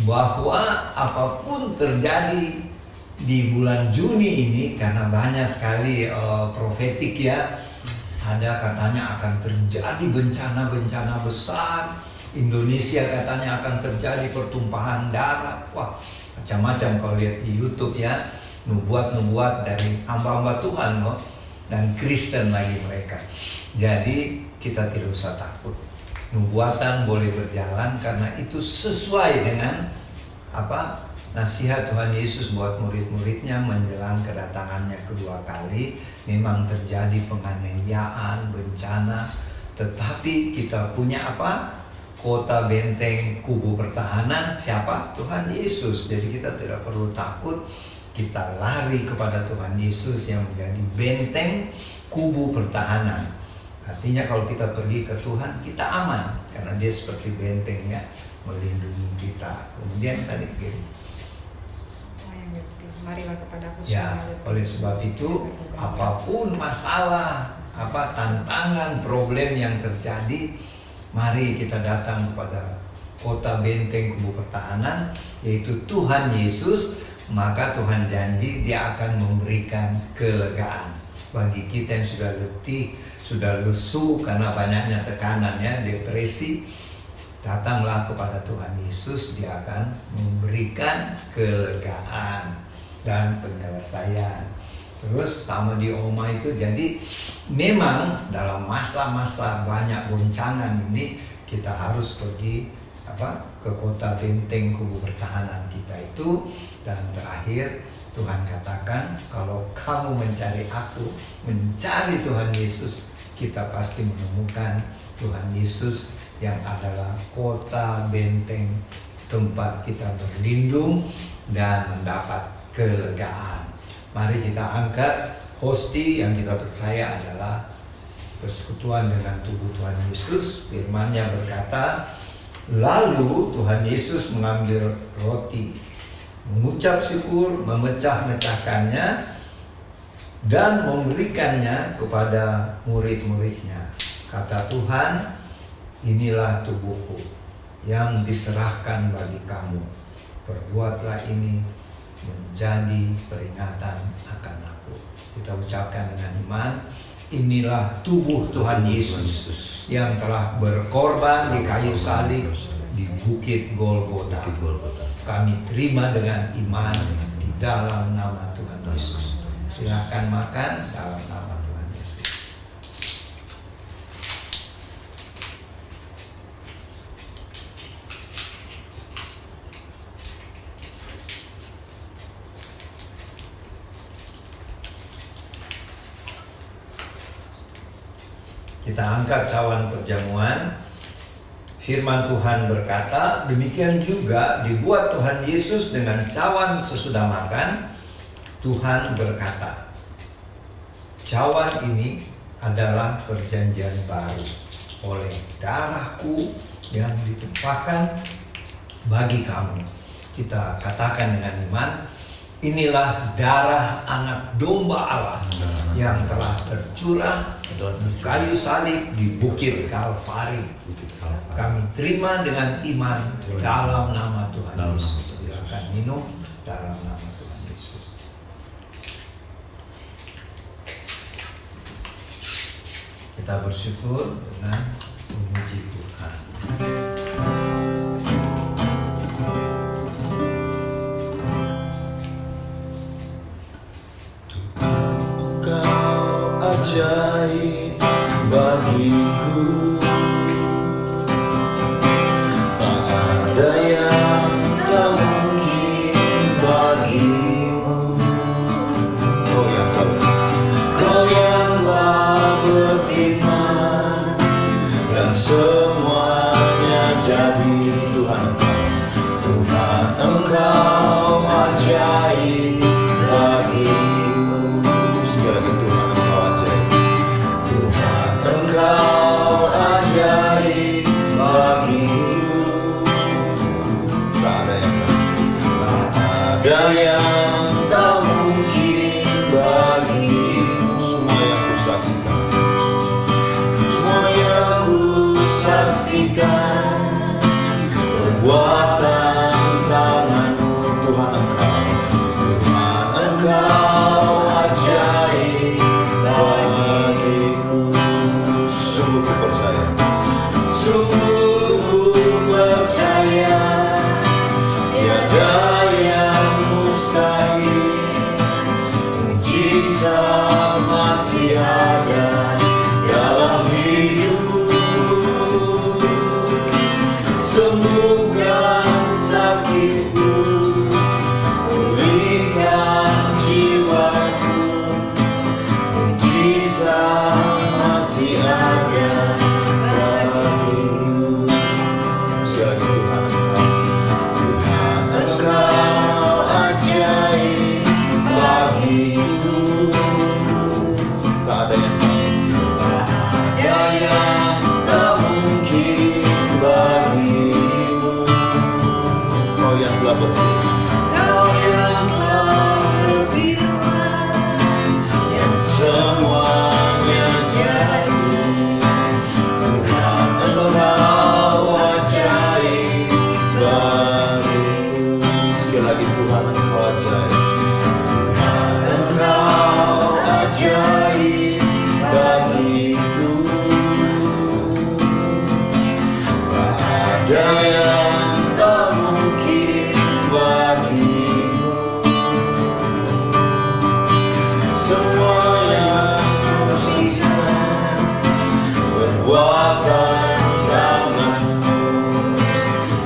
bahwa apapun terjadi di bulan Juni ini, karena banyak sekali profetik ya, ada katanya akan terjadi bencana-bencana besar. Indonesia katanya akan terjadi pertumpahan darah. Wah, macam-macam kalau lihat di YouTube ya. Nubuat-nubuat dari hamba-hamba Tuhan loh. Dan Kristen lagi mereka. Jadi kita tidak usah takut. Nubuatan boleh berjalan karena itu sesuai dengan apa? Nasihat Tuhan Yesus buat murid-muridnya menjelang kedatangannya kedua kali. Memang terjadi penganiayaan, bencana, tetapi kita punya apa? Kota benteng kubu pertahanan. Siapa? Tuhan Yesus. Jadi kita tidak perlu takut. Kita lari kepada Tuhan Yesus yang menjadi benteng kubu pertahanan. Artinya kalau kita pergi ke Tuhan, kita aman karena Dia seperti benteng ya, melindungi kita. Kemudian tadi begini. Marilah kepadaku Ya, semua. oleh sebab itu apapun masalah, apa tantangan, problem yang terjadi, mari kita datang kepada kota benteng kubu pertahanan, yaitu Tuhan Yesus. Maka Tuhan janji Dia akan memberikan kelegaan bagi kita yang sudah letih, sudah lesu karena banyaknya tekanan ya, depresi. Datanglah kepada Tuhan Yesus, Dia akan memberikan kelegaan dan penyelesaian. Terus sama di Oma itu, jadi memang dalam masa-masa banyak goncangan ini kita harus pergi ke kota benteng kubu pertahanan kita itu. Dan terakhir Tuhan katakan, kalau kamu mencari aku, mencari Tuhan Yesus, kita pasti menemukan Tuhan Yesus yang adalah kota benteng tempat kita berlindung dan mendapat kelegaan. Mari kita angkat hosti yang kita percaya adalah persekutuan dengan tubuh Tuhan Yesus. Firman-Nya berkata, lalu Tuhan Yesus mengambil roti, mengucap syukur, memecah-mecahkannya dan memberikannya kepada murid-muridnya. Kata Tuhan, inilah tubuhku yang diserahkan bagi kamu. Perbuatlah ini menjadi peringatan akan aku. Kita ucapkan dengan iman, inilah tubuh Tuhan Yesus yang telah berkorban di kayu salib di Bukit Golgota. Kami terima dengan iman di dalam nama Tuhan Yesus. Silakan makan dalam nama Tuhan Yesus. Kita angkat cawan perjamuan. Firman Tuhan berkata, demikian juga dibuat Tuhan Yesus dengan cawan sesudah makan. Tuhan berkata, cawan ini adalah perjanjian baru oleh darahku yang ditumpahkan bagi kamu. Kita katakan dengan iman, inilah darah anak domba Allah yang telah tercurah di kayu salib di Bukit Kalvari. Kami terima dengan iman dalam nama Tuhan Yesus. Silakan minum dalam nama Tuhan Yesus. Kita bersyukur dengan memuji Tuhan. Engkau ajaib bagiku, tak ada yang tak mungkin bagimu. Kau yang telah berfirman dan semuanya jadi. Tuhan Engkau ajaib bagimu. Sekali lagi, Tuhan Engkau ajaib. Tuhan Engkau ajaib bagimu. Tak ada yang tak mungkin bagimu. Semua yang ku saksikan, semua yang ku saksikan, perbuatan tangan-Mu. Tuhan Engkau ajaib bagiku. Sungguh ku percaya, sungguh ku percaya, tiada yang mustahil. Mujizat masih ada dalam hidupku. Sembuhkan sakitku, pulihkan jiwaku. Mujizat masih ada bagiku. Sekali Tuhan Engkau ajaib bagiku. Tak ada yang tak mungkin bagimu. Kau yang telah berfirman dan semuanya jadi. Tuhan Engkau ajaib bagiku. Sekali lagi, Tuhan Engkau ajaib. Tuhan Engkau ajaib bagiku. Tak ada yang tak mungkin bagimu. Semua yang ku saksikan, perbuatan tangan-Mu.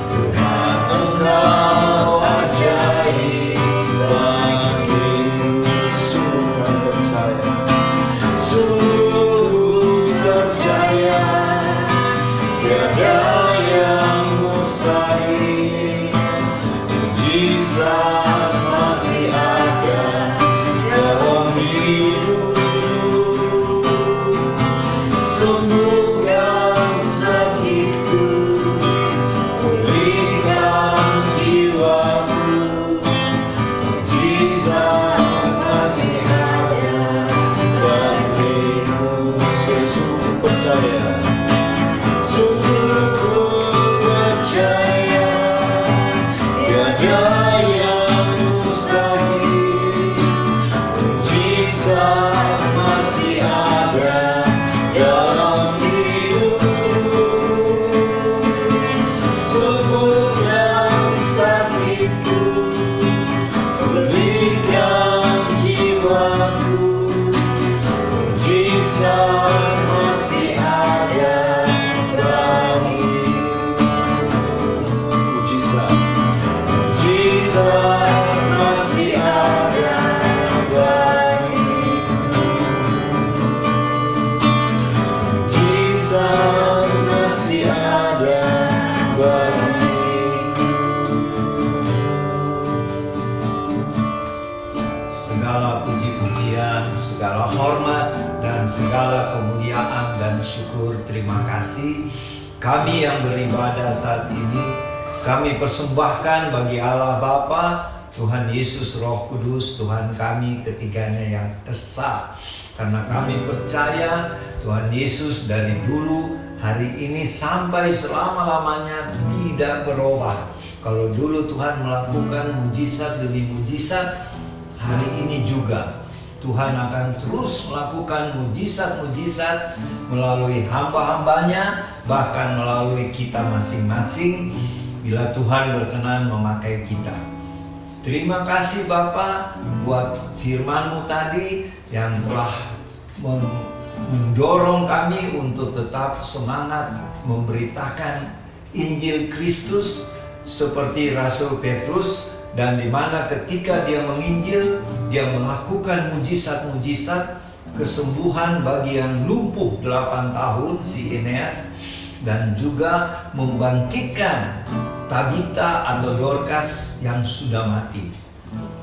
Tuhan Engkau ajaib bagiku. Sungguh kami percaya, sungguh percaya, tiada yang mustahil. Mujizat masih ada dalam hidupku. Sembuhkan sakitku, pulihkan jiwaku. Mujizat masih ada bagiku. Saya sungguh percaya, sungguh ku percaya, tiada yang mustahil. Mujizat masih ada dalam hidupku. Sembuhkan sakitku, pulihkan jiwaku. Mujizat masih ada bagiku. Mujizat masih ada bagiku. Mujizat masih ada bagiku. Segala puji-pujian, segala hormat, dan segala kemuliaan dan syukur terima kasih kami yang beribadah saat ini kami persembahkan bagi Allah Bapa, Tuhan Yesus Roh Kudus, Tuhan kami ketiganya yang esa. Karena kami percaya Tuhan Yesus dari dulu, hari ini sampai selama-lamanya tidak berubah. Kalau dulu Tuhan melakukan mujizat demi mujizat, hari ini juga Tuhan akan terus melakukan mujizat-mujizat melalui hamba-hambanya, bahkan melalui kita masing-masing bila Tuhan berkenan memakai kita. Terima kasih Bapa buat firman-Mu tadi yang telah mendorong kami untuk tetap semangat memberitakan Injil Kristus seperti Rasul Petrus, dan di mana ketika dia menginjil, dia melakukan mujizat-mujizat kesembuhan bagi yang lumpuh 8 tahun si Eneas, dan juga membangkitkan Tabita atau Dorcas yang sudah mati.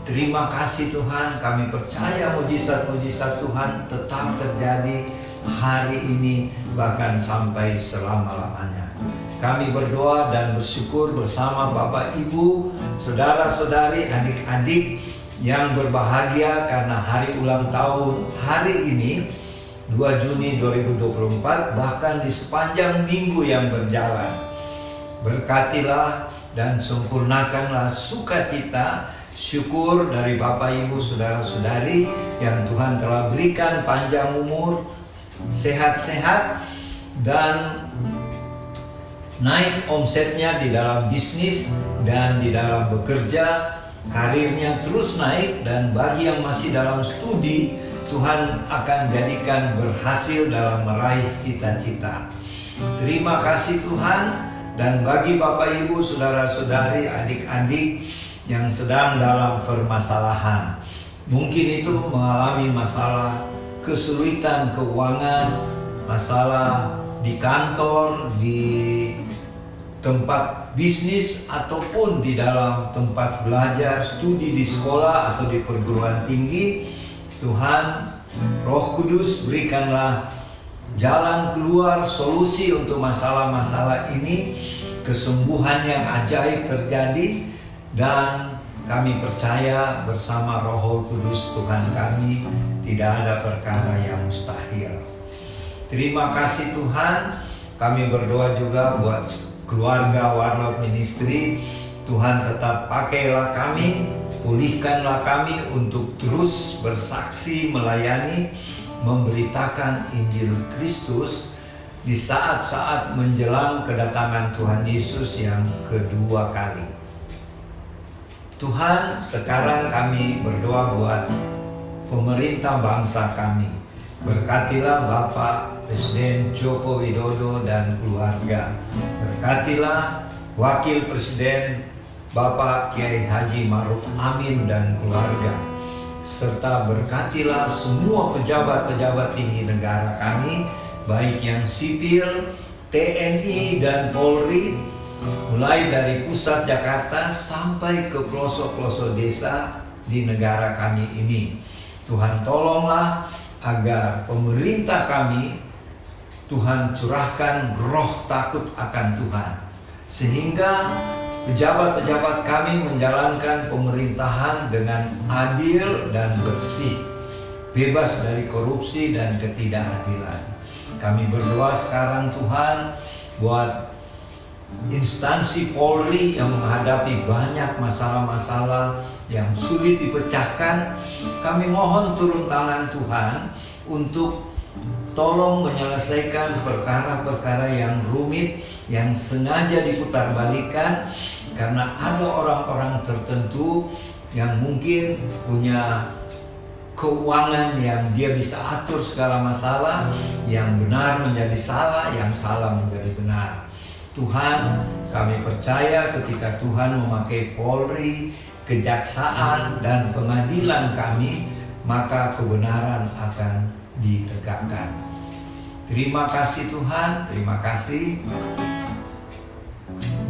Terima kasih Tuhan, kami percaya mujizat-mujizat Tuhan tetap terjadi hari ini bahkan sampai selama-lamanya. Kami berdoa dan bersyukur bersama Bapak Ibu, saudara-saudari, adik-adik yang berbahagia karena hari ulang tahun hari ini 2 Juni 2024, bahkan di sepanjang minggu yang berjalan. Berkatilah dan sempurnakanlah sukacita, syukur dari Bapak Ibu saudara-saudari yang Tuhan telah berikan panjang umur, sehat-sehat, dan naik omsetnya di dalam bisnis dan di dalam bekerja, karirnya terus naik, dan bagi yang masih dalam studi, Tuhan akan jadikan berhasil dalam meraih cita-cita. Terima kasih Tuhan. Dan bagi Bapak Ibu, saudara-saudari, adik-adik yang sedang dalam permasalahan, mungkin itu mengalami masalah kesulitan keuangan, masalah di kantor, di tempat bisnis, ataupun di dalam tempat belajar, studi di sekolah atau di perguruan tinggi, Tuhan Roh Kudus berikanlah jalan keluar, solusi untuk masalah-masalah ini, kesembuhan yang ajaib terjadi, dan kami percaya bersama Roh Kudus Tuhan kami tidak ada perkara yang mustahil. Terima kasih Tuhan. Kami berdoa juga buat keluarga Warlord Ministry. Tuhan tetap pakailah kami, pulihkanlah kami untuk terus bersaksi, melayani, memberitakan Injil Kristus di saat-saat menjelang kedatangan Tuhan Yesus yang kedua kali. Tuhan, sekarang kami berdoa buat pemerintah bangsa kami. Berkatilah Bapak Presiden Joko Widodo dan keluarga. Berkatilah Wakil Presiden Bapak Kiai Haji Ma'ruf Amin dan keluarga. Serta berkatilah semua pejabat-pejabat tinggi negara kami, baik yang sipil, TNI dan Polri, mulai dari pusat Jakarta sampai ke pelosok-pelosok desa di negara kami ini. Tuhan tolonglah agar pemerintah kami, Tuhan curahkan roh takut akan Tuhan, sehingga pejabat-pejabat kami menjalankan pemerintahan dengan adil dan bersih, bebas dari korupsi dan ketidakadilan. Kami berdoa sekarang Tuhan buat instansi Polri yang menghadapi banyak masalah-masalah yang sulit dipecahkan. Kami mohon turun tangan Tuhan untuk tolong menyelesaikan perkara-perkara yang rumit, yang sengaja diputarbalikan, karena ada orang-orang tertentu yang mungkin punya keuangan yang dia bisa atur segala masalah, yang benar menjadi salah, yang salah menjadi benar. Tuhan, kami percaya ketika Tuhan memakai Polri, kejaksaan, dan pengadilan kami, maka kebenaran akan ditegakkan. Terima kasih Tuhan, terima kasih.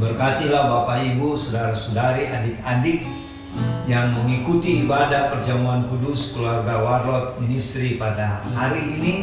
Berkatilah Bapak Ibu, saudara-saudari, adik-adik yang mengikuti ibadah perjamuan kudus keluarga Warlord Ministry pada hari ini,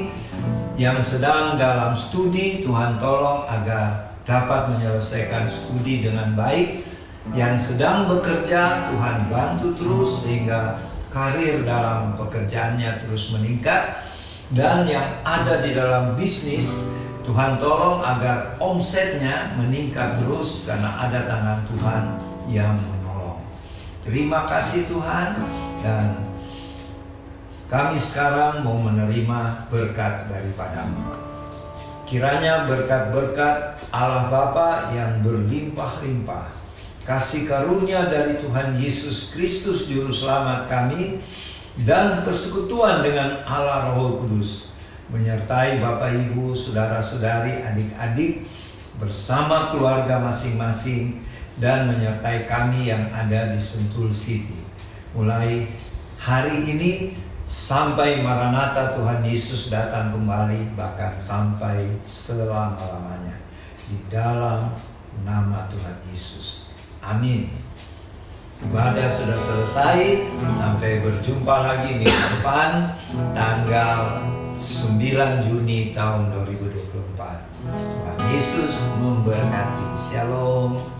yang sedang dalam studi. Tuhan tolong agar dapat menyelesaikan studi dengan baik. Yang sedang bekerja, Tuhan bantu terus sehingga karir dalam pekerjaannya terus meningkat. Dan yang ada di dalam bisnis, Tuhan tolong agar omsetnya meningkat terus karena ada tangan Tuhan yang menolong. Terima kasih Tuhan, dan kami sekarang mau menerima berkat daripadamu. Kiranya berkat-berkat Allah Bapa yang berlimpah-limpah, kasih karunia dari Tuhan Yesus Kristus Juru Selamat kami, dan persekutuan dengan Allah Roh Kudus menyertai Bapak Ibu, saudara-saudari, adik-adik bersama keluarga masing-masing, dan menyertai kami yang ada di Sentul City mulai hari ini sampai Maranatha Tuhan Yesus datang kembali, bahkan sampai selama-lamanya, di dalam nama Tuhan Yesus. Amin. Ibadah sudah selesai. Sampai berjumpa lagi minggu depan tanggal 9 Juni tahun 2024. Tuhan Yesus memberkati. Shalom.